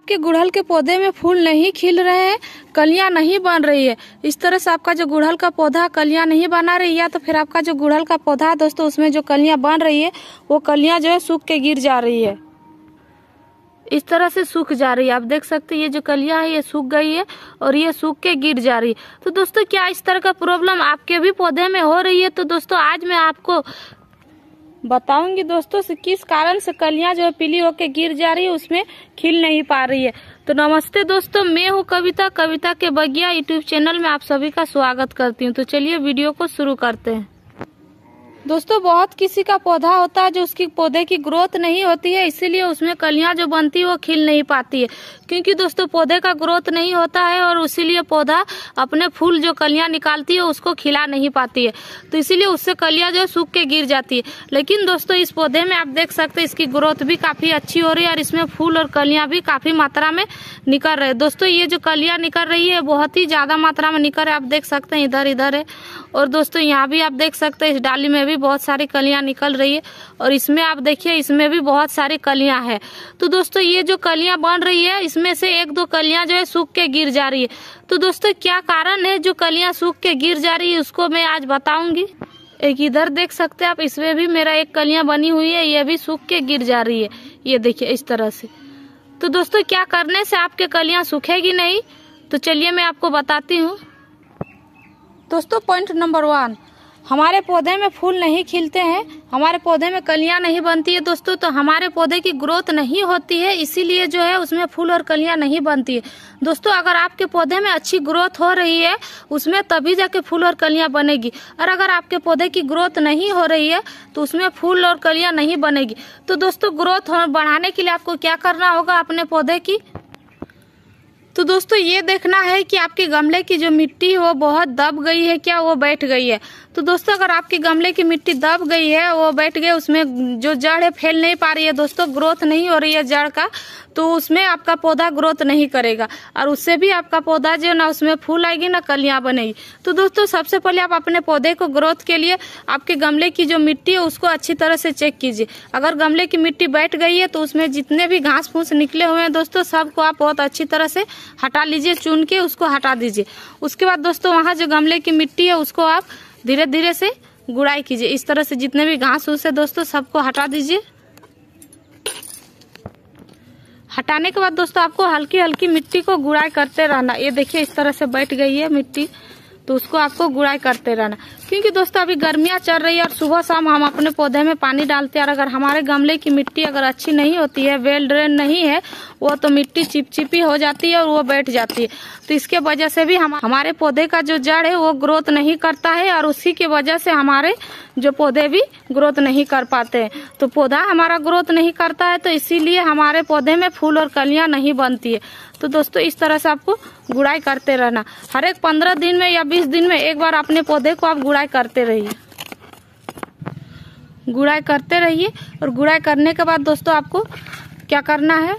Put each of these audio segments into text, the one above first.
आपके गुड़हल के पौधे में फूल नहीं खिल रहे हैं, कलियां नहीं बन रही है, इस तरह से आपका जो गुड़हल का पौधा कलियां नहीं बना रही है, तो फिर आपका जो गुड़हल का पौधा है दोस्तों उसमें जो कलियां बन रही है वो कलियां जो है सूख के गिर जा रही है। इस तरह से सूख जा रही है। आप देख सकते हैं ये जो कलियां है ये सूख गई है और ये सूख के गिर जा रही है। तो दोस्तों क्या इस तरह का प्रॉब्लम आपके भी पौधे में हो रही है? तो दोस्तों आज मैं आपको बताऊंगी दोस्तों से किस कारण से कलियां जो है पीली होके गिर जा रही है, उसमें खिल नहीं पा रही है। तो नमस्ते दोस्तों, मैं हूं कविता के बगिया यूट्यूब चैनल में आप सभी का स्वागत करती हूं। तो चलिए वीडियो को शुरू करते हैं। दोस्तों बहुत किसी का पौधा होता है जो उसकी पौधे की ग्रोथ नहीं होती है, इसीलिए उसमें कलियां जो बनती है वो खिल नहीं पाती है, क्योंकि दोस्तों पौधे का ग्रोथ नहीं होता है और इसीलिए पौधा अपने फूल जो कलियां निकालती है उसको खिला नहीं पाती है, तो इसीलिए उससे कलियां जो सूख के गिर जाती है। लेकिन दोस्तों इस पौधे में आप देख सकते हैं इसकी ग्रोथ भी काफी अच्छी हो रही है और इसमें फूल और कलियां भी काफी मात्रा में निकल रहे हैं। दोस्तों ये जो कलियां निकल रही है बहुत ही ज्यादा मात्रा में निकल रही है, आप देख सकते हैं इधर इधर है और दोस्तों यहाँ भी आप देख सकते हैं इस डाली में भी बहुत सारी कलियां निकल रही है और इसमें आप देखिए इसमें भी बहुत सारी कलियां हैं। तो दोस्तों ये जो कलियां बन रही है इसमें से एक दो कलियां जो है सूख के गिर जा रही है। तो दोस्तों क्या कारण है जो कलियां सूख के गिर जा रही है उसको मैं आज बताऊंगी। एक इधर देख सकते हैं आप, इसमें भी मेरा एक कलियां बनी हुई है, ये भी सूख के गिर जा रही है, ये देखिए इस तरह से। तो दोस्तों क्या करने से आपके कलियां सूखेगी नहीं, तो चलिए मैं आपको बताती हूँ। दोस्तों पॉइंट नंबर 1, हमारे पौधे में फूल नहीं खिलते हैं, हमारे पौधे में कलियां नहीं बनती है दोस्तों, तो हमारे पौधे की ग्रोथ नहीं होती है, इसीलिए जो है उसमें फूल और कलियां नहीं बनती है। दोस्तों अगर आपके पौधे में अच्छी ग्रोथ हो रही है उसमें तभी जाके फूल और कलियां बनेगी, और अगर आपके पौधे की ग्रोथ नहीं हो रही है तो उसमें फूल और कलियां नहीं बनेगी। तो दोस्तों ग्रोथ बढ़ाने के लिए आपको क्या करना होगा अपने पौधे की, तो दोस्तों ये देखना है कि आपके गमले की जो मिट्टी वो बहुत दब गई है क्या, वो बैठ गई है। तो दोस्तों अगर आपके गमले की मिट्टी दब गई है, वो बैठ गई, उसमें जो जड़ है फैल नहीं पा रही है दोस्तों, ग्रोथ नहीं हो रही है जड़ का, तो उसमें आपका पौधा ग्रोथ नहीं करेगा और उससे भी आपका पौधा जो है ना उसमें फूल आएगी ना कलियां बनेगी। तो दोस्तों सबसे पहले आप अपने पौधे को ग्रोथ के लिए आपके गमले की जो मिट्टी है उसको अच्छी तरह से चेक कीजिए। अगर गमले की मिट्टी बैठ गई है तो उसमें जितने भी घास फूस निकले हुए हैं दोस्तों सबको आप बहुत अच्छी तरह से हटा लीजिए, चुन के उसको हटा दीजिए। उसके बाद दोस्तों वहाँ जो गमले की मिट्टी है उसको आप धीरे धीरे से गुड़ाई कीजिए, इस तरह से जितने भी घास फूस है दोस्तों सबको हटा दीजिए। हटाने के बाद दोस्तों आपको हल्की हल्की मिट्टी को गुड़ाई करते रहना। ये देखिए इस तरह से बैठ गई है मिट्टी, तो उसको आपको गुड़ाई करते रहना, क्योंकि दोस्तों अभी गर्मियां चल रही है और सुबह शाम हम अपने पौधे में पानी डालते हैं और अगर हमारे गमले की मिट्टी अगर अच्छी नहीं होती है, वेल ड्रेन नहीं है, वो तो मिट्टी चिपचिपी हो जाती है और वो बैठ जाती है। तो इसके वजह से भी हमारे पौधे का जो जड़ है वो ग्रोथ नहीं करता है और उसी की वजह से हमारे जो पौधे भी ग्रोथ नहीं कर पाते हैं। तो पौधा हमारा ग्रोथ नहीं करता है तो इसीलिए हमारे पौधे में फूल और कलियां नहीं बनती है। तो दोस्तों इस तरह से आपको गुड़ाई करते रहना, हर एक 15 दिन में या 20 दिन में एक बार अपने पौधे को आप गुड़ाई करते रहिए, गुड़ाई करते रहिए। और गुड़ाई करने के बाद दोस्तों आपको क्या करना है,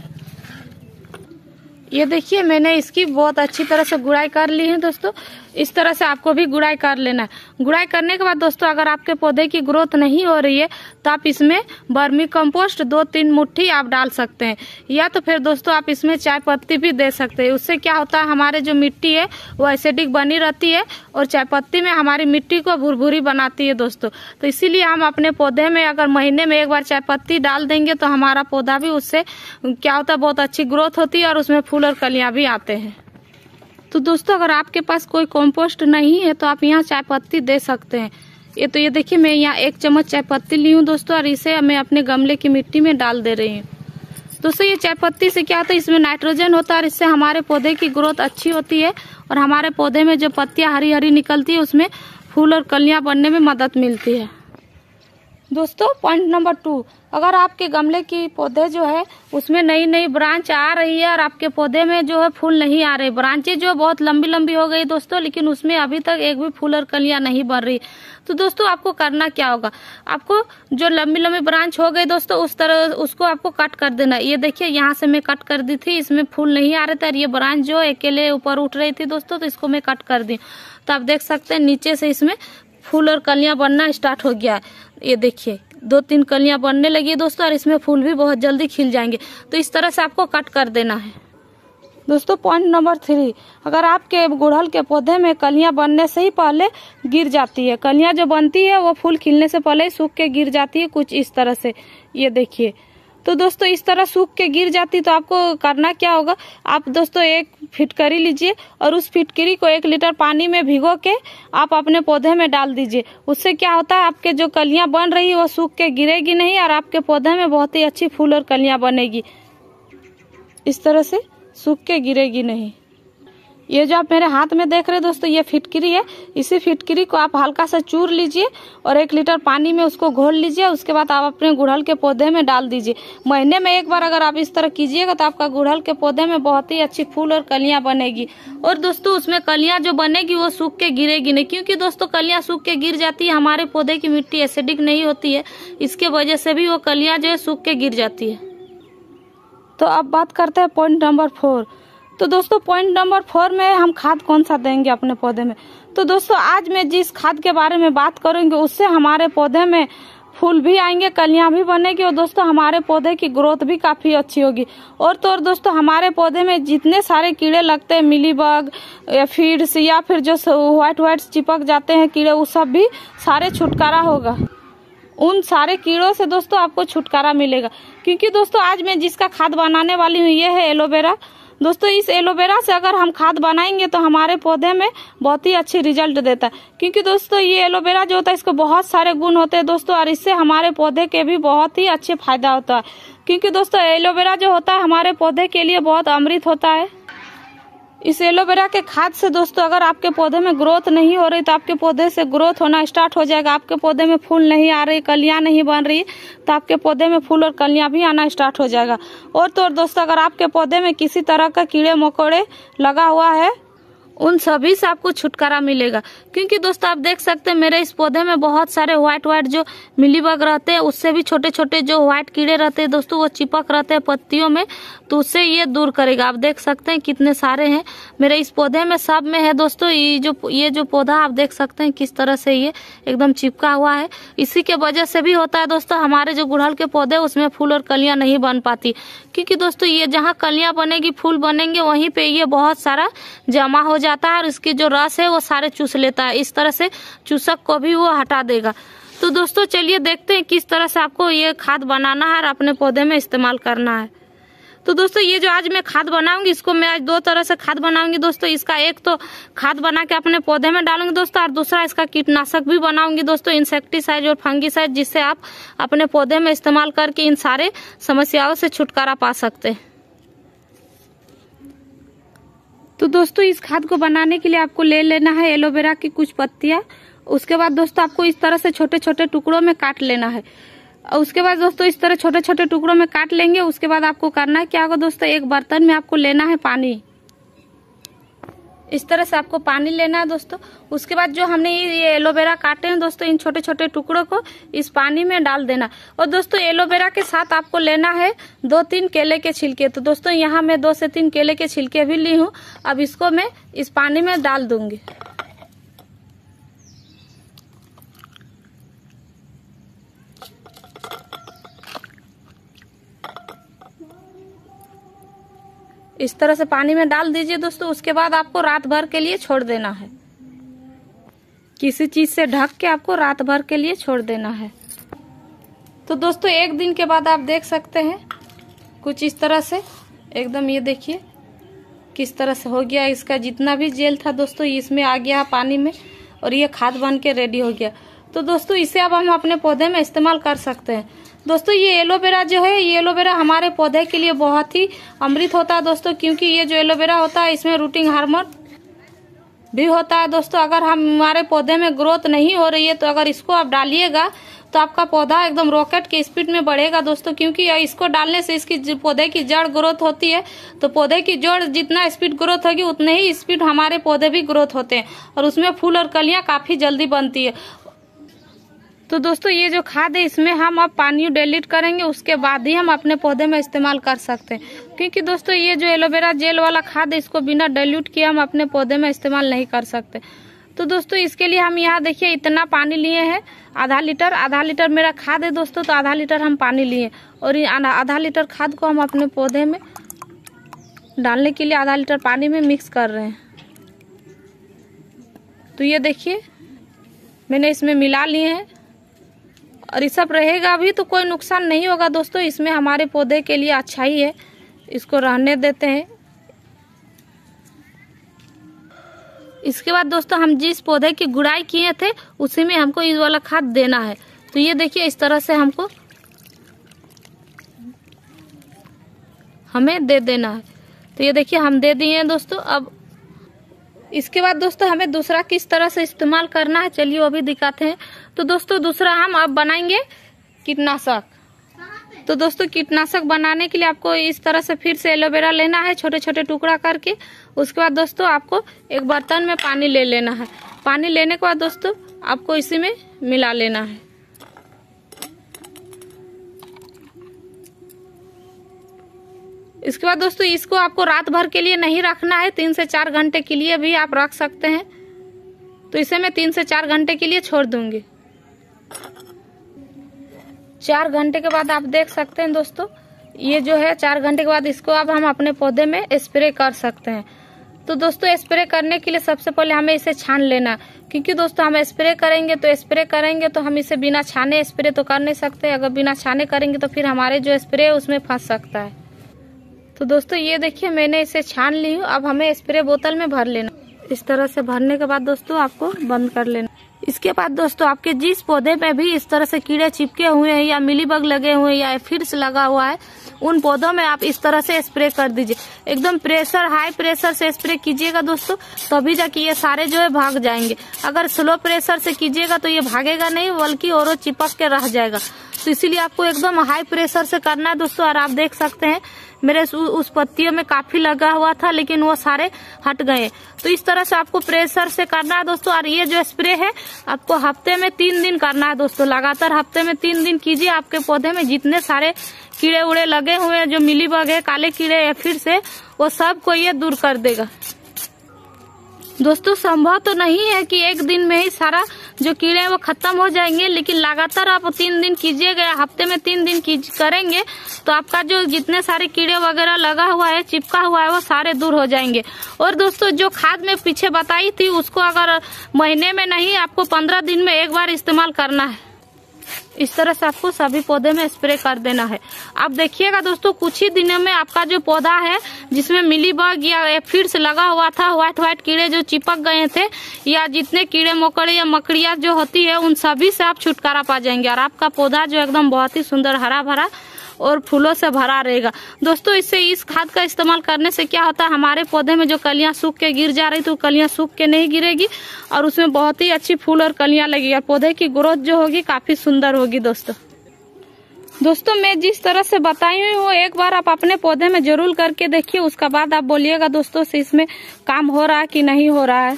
ये देखिए मैंने इसकी बहुत अच्छी तरह से गुड़ाई कर ली है दोस्तों, इस तरह से आपको भी गुड़ाई कर लेना है। गुड़ाई करने के बाद दोस्तों अगर आपके पौधे की ग्रोथ नहीं हो रही है तो आप इसमें वर्मी कंपोस्ट 2-3 मुट्ठी आप डाल सकते हैं, या तो फिर दोस्तों आप इसमें चाय पत्ती भी दे सकते हैं। उससे क्या होता है हमारे जो मिट्टी है वो एसिडिक बनी रहती है और चाय पत्ती में हमारी मिट्टी को भुरभुरी बनाती है दोस्तों। तो इसीलिए हम अपने पौधे में अगर महीने में एक बार चाय पत्ती डाल देंगे तो हमारा पौधा भी उससे क्या होता है बहुत अच्छी ग्रोथ होती है और उसमें फूल और कलियां भी आते हैं। तो दोस्तों अगर आपके पास कोई कंपोस्ट नहीं है तो आप यहाँ चाय पत्ती दे सकते हैं। ये देखिए मैं यहाँ 1 चम्मच चाय पत्ती ली हूँ दोस्तों और इसे मैं अपने गमले की मिट्टी में डाल दे रही हूँ। दोस्तों ये चाय पत्ती से क्या होता है, इसमें नाइट्रोजन होता है और इससे हमारे पौधे की ग्रोथ अच्छी होती है और हमारे पौधे में जो पत्तियाँ हरी हरी निकलती है उसमें फूल और कलियाँ बनने में मदद मिलती है। दोस्तों पॉइंट नंबर 2, अगर आपके गमले की पौधे जो है उसमें नई नई ब्रांच आ रही है और आपके पौधे में जो है फूल नहीं आ रहे, ब्रांचें जो बहुत लंबी लंबी हो गई दोस्तों, लेकिन उसमें अभी तक एक भी फूल और कलियां नहीं बन रही, तो दोस्तों आपको करना क्या होगा, आपको जो लंबी लंबी ब्रांच हो गई दोस्तों उस तरह उसको आपको कट कर देना। ये देखिए यहाँ से मैं कट कर दी थी, इसमें फूल नहीं आ रहे थे और ये ब्रांच जो अकेले ऊपर उठ रही थी दोस्तों, तो इसको मैं कट कर दी। तो आप देख सकते हैं नीचे से इसमें फूल और कलियां बनना स्टार्ट हो गया है। ये देखिए 2-3 कलियां बनने लगी है दोस्तों और इसमें फूल भी बहुत जल्दी खिल जाएंगे। तो इस तरह से आपको कट कर देना है। दोस्तों पॉइंट नंबर 3, अगर आपके गुड़हल के पौधे में कलियां बनने से ही पहले गिर जाती है, कलियां जो बनती है वो फूल खिलने से पहले ही सूख के गिर जाती है कुछ इस तरह से, ये देखिए। तो दोस्तों इस तरह सूख के गिर जाती तो आपको करना क्या होगा, आप दोस्तों एक फिटकरी लीजिए और उस फिटकरी को 1 लीटर पानी में भिगो के आप अपने पौधे में डाल दीजिए। उससे क्या होता है, आपके जो कलियां बन रही है वो सूख के गिरेगी नहीं और आपके पौधे में बहुत ही अच्छी फूल और कलियां बनेगी। इस तरह से सूख के गिरेगी नहीं। ये जो आप मेरे हाथ में देख रहे हैं दोस्तों, ये फिटकरी है। इसी फिटकरी को आप हल्का सा चूर लीजिए और 1 लीटर पानी में उसको घोल लीजिए। उसके बाद आप अपने गुड़हल के पौधे में डाल दीजिए। महीने में 1 बार अगर आप इस तरह कीजिएगा तो आपका गुड़हल के पौधे में बहुत ही अच्छी फूल और कलियां बनेगी। और दोस्तों उसमें कलियां जो बनेगी वो सूख के गिरेगी नहीं, क्योंकि दोस्तों कलियां सूख के गिर जाती है, हमारे पौधे की मिट्टी एसिडिक नहीं होती है, इसके वजह से भी वो कलियां जो है सूख के गिर जाती है। तो अब बात करते हैं पॉइंट नंबर 4। तो दोस्तों पॉइंट नंबर 4 में हम खाद कौन सा देंगे अपने पौधे में। तो दोस्तों आज मैं जिस खाद के बारे में बात करूंगी उससे हमारे पौधे में फूल भी आएंगे, कलियां भी बनेगी और दोस्तों हमारे पौधे की ग्रोथ भी काफी अच्छी होगी। और तो और दोस्तों हमारे पौधे में जितने सारे कीड़े लगते हैं, मिलीबग या फीड्स या फिर जो व्हाइट चिपक जाते हैं कीड़े, वो सब भी सारे छुटकारा होगा। उन सारे कीड़ों से दोस्तों आपको छुटकारा मिलेगा, क्योंकि दोस्तों आज मैं जिसका खाद बनाने वाली हूँ ये है एलोवेरा। दोस्तों इस एलोवेरा से अगर हम खाद बनाएंगे तो हमारे पौधे में बहुत ही अच्छी रिजल्ट देता है, क्योंकि दोस्तों ये एलोवेरा जो होता है इसको बहुत सारे गुण होते हैं दोस्तों, और इससे हमारे पौधे के भी बहुत ही अच्छे फायदा होता है। क्योंकि दोस्तों एलोवेरा जो होता है हमारे पौधे के लिए बहुत अमृत होता है। इस एलोवेरा के खाद से दोस्तों अगर आपके पौधे में ग्रोथ नहीं हो रही तो आपके पौधे से ग्रोथ होना स्टार्ट हो जाएगा। आपके पौधे में फूल नहीं आ रही, कलियां नहीं बन रही, तो आपके पौधे में फूल और कलियां भी आना स्टार्ट हो जाएगा। और तो और दोस्तों अगर आपके पौधे में किसी तरह का कीड़े मकोड़े लगा हुआ है, उन सभी से आपको छुटकारा मिलेगा। क्योंकि दोस्तों आप देख सकते हैं मेरे इस पौधे में बहुत सारे व्हाइट जो मिलीबग रहते हैं, उससे भी छोटे छोटे जो व्हाइट कीड़े रहते हैं दोस्तों वो चिपक रहते हैं पत्तियों में, तो उससे ये दूर करेगा। आप देख सकते हैं कितने सारे हैं मेरे इस पौधे में, सब में है दोस्तों। ये जो पौधा आप देख सकते हैं किस तरह से ये एकदम चिपका हुआ है। इसी के वजह से भी होता है दोस्तों हमारे जो गुड़हल के पौधे उसमें फूल और कलियां नहीं बन पाती, क्योंकि दोस्तों ये जहाँ कलियां बनेगी फूल बनेंगे वहीं पे ये बहुत सारा जमा हो जाता है और इसके जो रस है वो सारे चूस लेता है। इस तरह से चूसक को भी वो हटा देगा। तो दोस्तों चलिए देखते हैं किस तरह से आपको ये खाद बनाना है और अपने पौधे में इस्तेमाल करना है। तो दोस्तों ये जो आज मैं खाद बनाऊंगी इसको मैं आज 2 तरह से खाद बनाऊंगी दोस्तों। इसका एक तो खाद बना के अपने पौधे में डालूंगी दोस्तों, और दूसरा इसका कीटनाशक भी बनाऊंगी दोस्तों, इंसेक्टिसाइड और फंगिसाइड, जिससे आप अपने पौधे में इस्तेमाल करके इन सारे समस्याओं से छुटकारा पा सकते हैं। तो दोस्तों इस खाद को बनाने के लिए आपको ले लेना है एलोवेरा की कुछ पत्तियां। उसके बाद दोस्तों आपको इस तरह से छोटे छोटे टुकड़ों में काट लेना है। और उसके बाद दोस्तों इस तरह छोटे छोटे टुकड़ों में काट लेंगे। उसके बाद आपको करना है क्या होगा दोस्तों, एक बर्तन में आपको लेना है पानी। इस तरह से आपको पानी लेना है दोस्तों। उसके बाद जो हमने ये एलोवेरा काटे हैं दोस्तों, इन छोटे छोटे टुकड़ों को इस पानी में डाल देना। और दोस्तों एलोवेरा के साथ आपको लेना है 2-3 केले के छिलके। तो दोस्तों यहाँ मैं 2 से 3 केले के छिलके भी ली हूँ। अब इसको मैं इस पानी में डाल दूंगी। इस तरह से पानी में डाल दीजिए दोस्तों। उसके बाद आपको रात भर के लिए छोड़ देना है, किसी चीज से ढक के आपको रात भर के लिए छोड़ देना है। तो दोस्तों 1 दिन के बाद आप देख सकते हैं कुछ इस तरह से एकदम, ये देखिए किस तरह से हो गया। इसका जितना भी जेल था दोस्तों इसमें आ गया पानी में और ये खाद बन के रेडी हो गया। तो दोस्तों इसे अब हम अपने पौधे में इस्तेमाल कर सकते हैं। दोस्तों ये एलोवेरा जो है, ये एलोवेरा हमारे पौधे के लिए बहुत ही अमृत होता है दोस्तों, क्योंकि ये जो एलोवेरा होता है इसमें रूटिंग हार्मोन भी होता है दोस्तों। अगर हमारे पौधे में ग्रोथ नहीं हो रही है तो अगर इसको आप डालिएगा तो आपका पौधा एकदम रॉकेट के स्पीड में बढ़ेगा दोस्तों, क्योंकि इसको डालने से इसकी पौधे की जड़ ग्रोथ होती है। तो पौधे की जड़ जितना स्पीड ग्रोथ होगी उतने ही स्पीड हमारे पौधे भी ग्रोथ होते हैं और उसमें फूल और कलियां काफी जल्दी बनती है। तो दोस्तों ये जो खाद है इसमें हम अब पानी डिलीट करेंगे, उसके बाद ही हम अपने पौधे में इस्तेमाल कर सकते हैं। क्योंकि दोस्तों ये जो एलोवेरा जेल वाला खाद है इसको बिना डिल्यूट किए हम अपने पौधे में इस्तेमाल नहीं कर सकते। तो दोस्तों इसके लिए हम यहाँ देखिए इतना पानी लिए हैं, आधा लीटर मेरा खाद है दोस्तों, तो आधा लीटर हम पानी लिए और आधा लीटर खाद को हम अपने पौधे में डालने के लिए आधा लीटर पानी में मिक्स कर रहे हैं। तो ये देखिए मैंने इसमें मिला लिए हैं और ये सब रहेगा अभी तो कोई नुकसान नहीं होगा दोस्तों, इसमें हमारे पौधे के लिए अच्छा ही है, इसको रहने देते हैं। इसके बाद दोस्तों हम जिस पौधे की गुड़ाई किए थे उसी में हमको इस वाला खाद देना है। तो ये देखिए इस तरह से हमें दे देना है। तो ये देखिए हम दे दिए हैं दोस्तों। अब इसके बाद दोस्तों हमें दूसरा किस तरह से इस्तेमाल करना है चलिए वो भी दिखाते हैं। तो दोस्तों दूसरा हम अब बनाएंगे कीटनाशक। तो दोस्तों कीटनाशक बनाने के लिए आपको इस तरह से फिर से एलोवेरा लेना है छोटे छोटे टुकड़ा करके। उसके बाद दोस्तों आपको एक बर्तन में पानी ले लेना है। पानी लेने के बाद दोस्तों आपको इसी में मिला लेना है। इसके बाद दोस्तों इसको आपको रात भर के लिए नहीं रखना है, 3 से 4 घंटे के लिए भी आप रख सकते हैं। तो इसे मैं 3 से 4 घंटे के लिए छोड़ दूंगी। 4 घंटे के बाद आप देख सकते हैं दोस्तों ये जो है 4 घंटे के बाद इसको अब हम अपने पौधे में स्प्रे कर सकते हैं। तो दोस्तों स्प्रे करने के लिए सबसे पहले हमें इसे छान लेना, क्योंकि दोस्तों हम स्प्रे करेंगे तो हम इसे बिना छाने स्प्रे तो कर नहीं सकते। अगर बिना छाने करेंगे तो फिर हमारे जो स्प्रे है उसमें फंस सकता है। तो दोस्तों ये देखिए मैंने इसे छान ली हूँ। अब हमें स्प्रे बोतल में भर लेना। इस तरह से भरने के बाद दोस्तों आपको बंद कर लेना। इसके बाद दोस्तों आपके जिस पौधे पे भी इस तरह से कीड़े चिपके हुए हैं या मिलीबग लगे हुए हैं या एफिड्स लगा हुआ है उन पौधों में आप इस तरह से स्प्रे कर दीजिए। एकदम हाई प्रेशर से स्प्रे कीजिएगा दोस्तों, तभी जाके ये सारे जो है भाग जाएंगे। अगर स्लो प्रेशर से कीजिएगा तो ये भागेगा नहीं बल्कि और चिपक के रह जाएगा। तो इसीलिए आपको एकदम हाई प्रेशर से करना है दोस्तों। और आप देख सकते हैं मेरे उस पत्तियों में काफी लगा हुआ था लेकिन वो सारे हट गए। तो इस तरह से आपको प्रेशर से करना है दोस्तों। और ये जो स्प्रे है आपको हफ्ते में 3 दिन करना है दोस्तों। लगातार हफ्ते में 3 दिन कीजिए। आपके पौधे में जितने सारे कीड़े उड़े लगे हुए हैं, जो मिलीबग है, काले कीड़े या फिर से, वो सब को ये दूर कर देगा। दोस्तों संभव तो नहीं है कि एक दिन में ही सारा जो कीड़े हैं वो खत्म हो जाएंगे, लेकिन लगातार आप 3 दिन कीजिएगा, हफ्ते में 3 दिन करेंगे तो आपका जो जितने सारे कीड़े वगैरह लगा हुआ है, चिपका हुआ है, वो सारे दूर हो जाएंगे। और दोस्तों जो खाद मैं पीछे बताई थी उसको अगर महीने में नहीं आपको 15 दिन में एक बार इस्तेमाल करना है। इस तरह से आपको सभी पौधे में स्प्रे कर देना है। आप देखिएगा दोस्तों कुछ ही दिनों में आपका जो पौधा है जिसमें मिलीबग या एफिड्स लगा हुआ था, व्हाइट कीड़े जो चिपक गए थे, या जितने कीड़े मकोड़े या मकड़ियाँ जो होती है उन सभी से आप छुटकारा पा जाएंगे। और आपका पौधा जो एकदम बहुत ही सुंदर हरा भरा और फूलों से भरा रहेगा। दोस्तों इससे इस खाद का इस्तेमाल करने से क्या होता है, हमारे पौधे में जो कलियां सूख के गिर जा रही तो कलियां सूख के नहीं गिरेगी और उसमें बहुत ही अच्छी फूल और कलियां लगेगी और पौधे की ग्रोथ जो होगी काफी सुंदर होगी। दोस्तों मैं जिस तरह से बताई हुई वो एक बार आप अपने पौधे में जरूर करके देखिए, उसका बाद आप बोलिएगा दोस्तों से इसमें काम हो रहा है कि नहीं हो रहा है।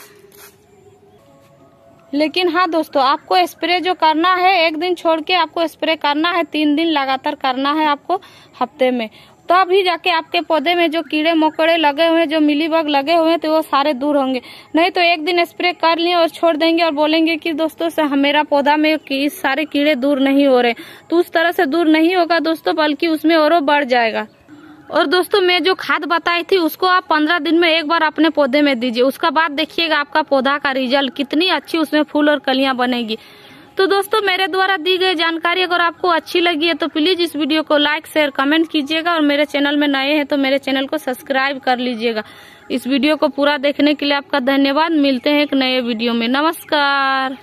लेकिन हाँ दोस्तों आपको स्प्रे जो करना है 1 दिन छोड़ के आपको स्प्रे करना है, 3 दिन लगातार करना है आपको हफ्ते में। तभी जाके आपके पौधे में जो कीड़े मकोड़े लगे हुए हैं, जो मिलीबग लगे हुए हैं, तो वो सारे दूर होंगे। नहीं तो 1 दिन स्प्रे कर लिए और छोड़ देंगे और बोलेंगे कि दोस्तों से मेरा पौधा में सारे कीड़े दूर नहीं हो रहे। तो उस तरह से दूर नहीं होगा दोस्तों, बल्कि उसमें और बढ़ जाएगा। और दोस्तों मैं जो खाद बताई थी उसको आप 15 दिन में एक बार अपने पौधे में दीजिए। उसका बाद देखिएगा आपका पौधा का रिजल्ट कितनी अच्छी उसमें फूल और कलियां बनेगी। तो दोस्तों मेरे द्वारा दी गई जानकारी अगर आपको अच्छी लगी है तो प्लीज इस वीडियो को लाइक शेयर कमेंट कीजिएगा। और मेरे चैनल में नए हैं तो मेरे चैनल को सब्सक्राइब कर लीजिएगा। इस वीडियो को पूरा देखने के लिए आपका धन्यवाद। मिलते हैं एक नए वीडियो में। नमस्कार।